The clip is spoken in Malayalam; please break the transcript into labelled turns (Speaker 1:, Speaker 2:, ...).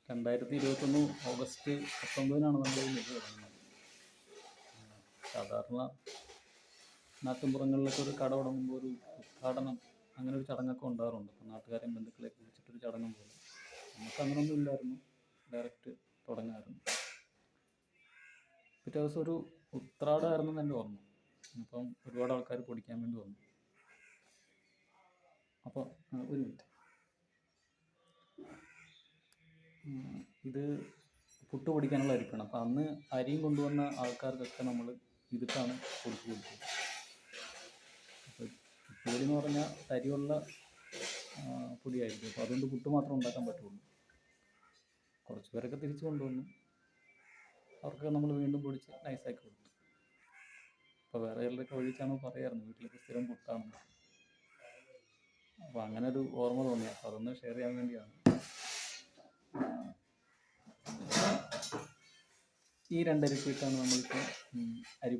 Speaker 1: 2021 ഓഗസ്റ്റ് 19 നമ്മൾ ഈ ഇത് തുടങ്ങുന്നത്. സാധാരണ നാട്ടിൻപുറങ്ങളിലൊക്കെ ഒരു കട തുടങ്ങുമ്പോൾ ഒരു ഉദ്ഘാടനം അങ്ങനെ ഒരു ചടങ്ങൊക്കെ ഉണ്ടാകാറുണ്ട്. അപ്പം നാട്ടുകാരെയും ബന്ധുക്കളെയൊക്കെ വിളിച്ചിട്ടൊരു ചടങ്ങും പോലെ. നമുക്ക് അങ്ങനെയൊന്നും ഇല്ലായിരുന്നു, ഡയറക്റ്റ് തുടങ്ങായിരുന്നു. പിറ്റേ ദിവസം ഒരു ഉത്രാടമായിരുന്നു എൻ്റെ ഓർമ്മ. അപ്പം ഒരുപാട് ആൾക്കാർ പൊടിക്കാൻ വേണ്ടി വന്നു. അപ്പോൾ ഒരു മിനിറ്റ്, ഇത് പുട്ട് പൊടിക്കാനുള്ള അരിപ്പാണ്. അപ്പം അന്ന് അരിയും കൊണ്ടുവന്ന ആൾക്കാർക്കൊക്കെ നമ്മൾ ഇതിട്ടാണ് പൊടിച്ച് കൊടുത്തത്. അപ്പോൾ പുട്ടുപൊടി എന്ന് പറഞ്ഞാൽ തരിയുള്ള പൊടിയായിരിക്കും. അപ്പോൾ അതുകൊണ്ട് പുട്ട് മാത്രം ഉണ്ടാക്കാൻ പറ്റുള്ളൂ. കുറച്ച് പേരൊക്കെ തിരിച്ചു കൊണ്ടുവന്നു, അവർക്ക് നമ്മൾ വീണ്ടും പൊടിച്ച് നൈസാക്കി കൊടുത്തു. അപ്പോൾ വേറെ ചിലരൊക്കെ ഒഴിച്ചാണ് പറയാറുണ്ട് വീട്ടിലൊക്കെ സ്ഥിരം പുട്ടാണ്. അപ്പോൾ അങ്ങനെ ഒരു ഓർമ്മ തോന്നി, അപ്പോൾ അതൊന്ന് ഷെയർ ചെയ്യാൻ വേണ്ടിയാണ്. ഈ രണ്ടരിപ്പിട്ടാണ് നമ്മളിപ്പോൾ അരി